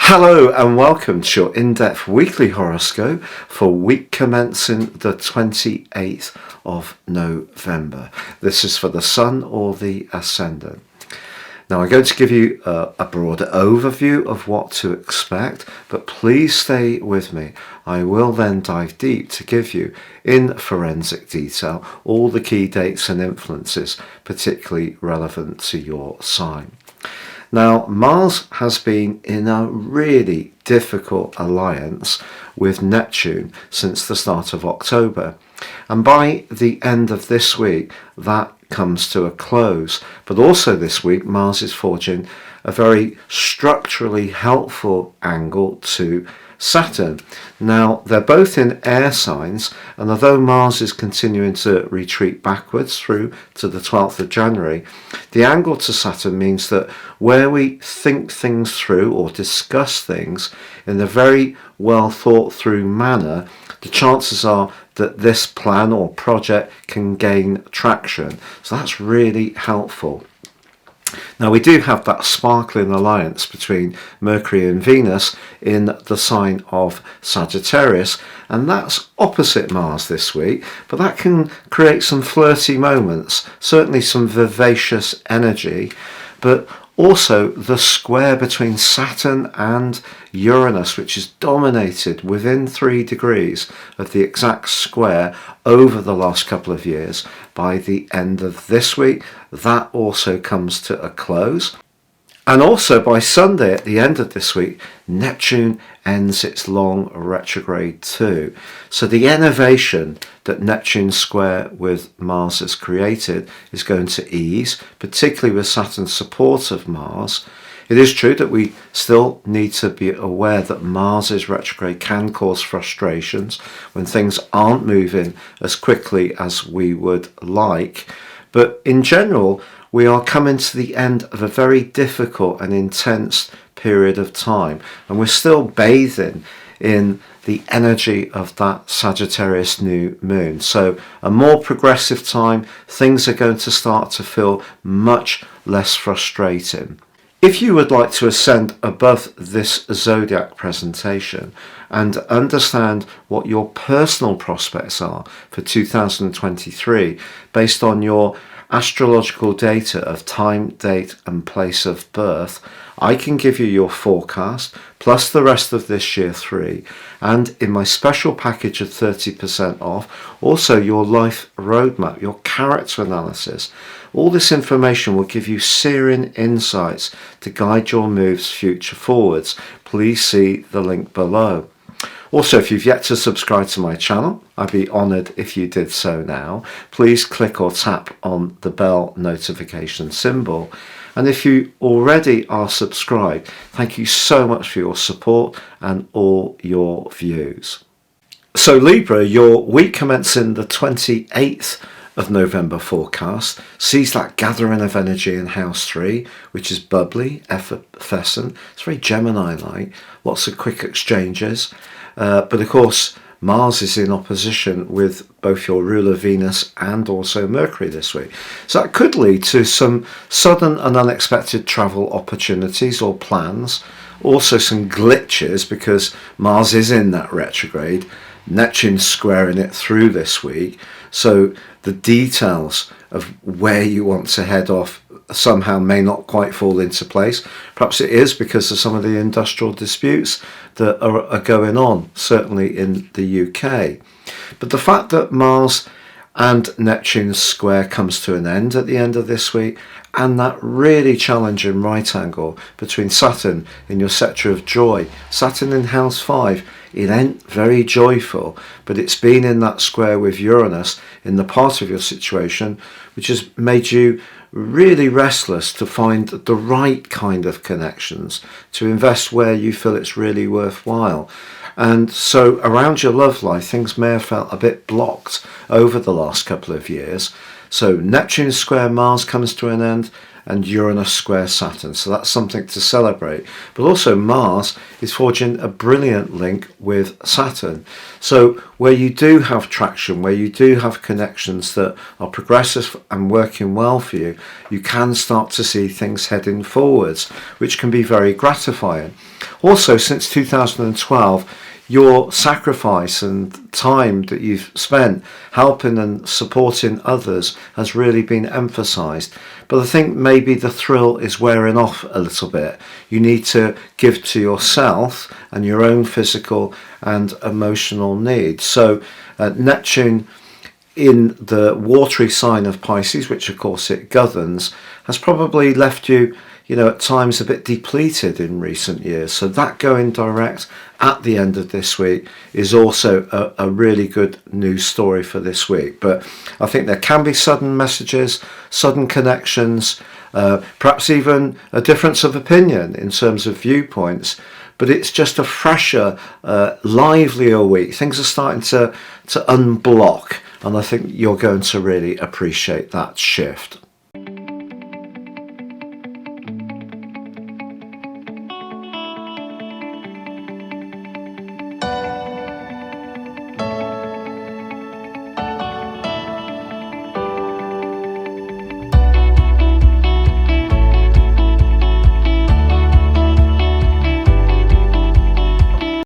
Hello and welcome to your in-depth weekly horoscope for week commencing the 28th of November. This is for the Sun or the Ascendant. Now I'm going to give you a broader overview of what to expect, but please stay with me. I will then dive deep to give you, in forensic detail, all the key dates and influences particularly relevant to your sign. Now, Mars has been in a really difficult alliance with Neptune since the start of October. And by the end of this week, that comes to a close. But also this week, Mars is forging a very structurally helpful angle to Saturn. Now, they're both in air signs, and although Mars is continuing to retreat backwards through to the 12th of January, the angle to Saturn means that where we think things through or discuss things in a very well thought through manner, the chances are that this plan or project can gain traction. So that's really helpful. Now we do have that sparkling alliance between Mercury and Venus in the sign of Sagittarius, and that's opposite Mars this week, but that can create some flirty moments, certainly some vivacious energy, but also the square between Saturn and Uranus, which is dominated within 3 degrees of the exact square over the last couple of years. By the end of this week, that also comes to a close. And also by Sunday at the end of this week, Neptune ends its long retrograde too. So the innovation that Neptune square with Mars has created is going to ease, particularly with Saturn's support of Mars. It is true that we still need to be aware that Mars's retrograde can cause frustrations when things aren't moving as quickly as we would like. But in general, we are coming to the end of a very difficult and intense period of time, and we're still bathing in the energy of that Sagittarius new moon. So a more progressive time, things are going to start to feel much less frustrating. If you would like to ascend above this zodiac presentation and understand what your personal prospects are for 2023 based on your astrological data of time, date and place of birth, I can give you your forecast plus the rest of this year 3, and in my special package of 30% off, also your life roadmap, your character analysis. All this information will give you searing insights to guide your moves future forwards. Please see the link below. Also, if you've yet to subscribe to my channel, I'd be honoured if you did so now. Please click or tap on the bell notification symbol. And if you already are subscribed, thank you so much for your support and all your views. So Libra, your week commencing the 28th of November forecast sees that gathering of energy in house 3, which is bubbly, effervescent. It's very Gemini-like, lots of quick exchanges. But of course, Mars is in opposition with both your ruler Venus and also Mercury this week. So that could lead to some sudden and unexpected travel opportunities or plans. Also some glitches because Mars is in that retrograde. Neptune's squaring it through this week. So the details of where you want to head off somehow may not quite fall into place. Perhaps it is because of some of the industrial disputes that are going on, certainly in the UK. But the fact that Mars and Neptune's square comes to an end at the end of this week, and that really challenging right angle between Saturn in your sector of joy, Saturn in house 5, it ain't very joyful, but it's been in that square with Uranus in the part of your situation which has made you really restless to find the right kind of connections, to invest where you feel it's really worthwhile. And so around your love life, things may have felt a bit blocked over the last couple of years. So Neptune square Mars comes to an end, and Uranus square Saturn. So that's something to celebrate. But also Mars is forging a brilliant link with Saturn. So where you do have traction, where you do have connections that are progressive and working well for you, you can start to see things heading forwards, which can be very gratifying. Also, since 2012, your sacrifice and time that you've spent helping and supporting others has really been emphasised. But I think maybe the thrill is wearing off a little bit. You need to give to yourself and your own physical and emotional needs. So Neptune in the watery sign of Pisces, which of course it governs, has probably left you, at times a bit depleted in recent years. So that going direct at the end of this week is also a really good news story for this week. But I think there can be sudden messages, sudden connections, perhaps even a difference of opinion in terms of viewpoints. But it's just a fresher, livelier week. Things are starting to unblock, and I think you're going to really appreciate that shift.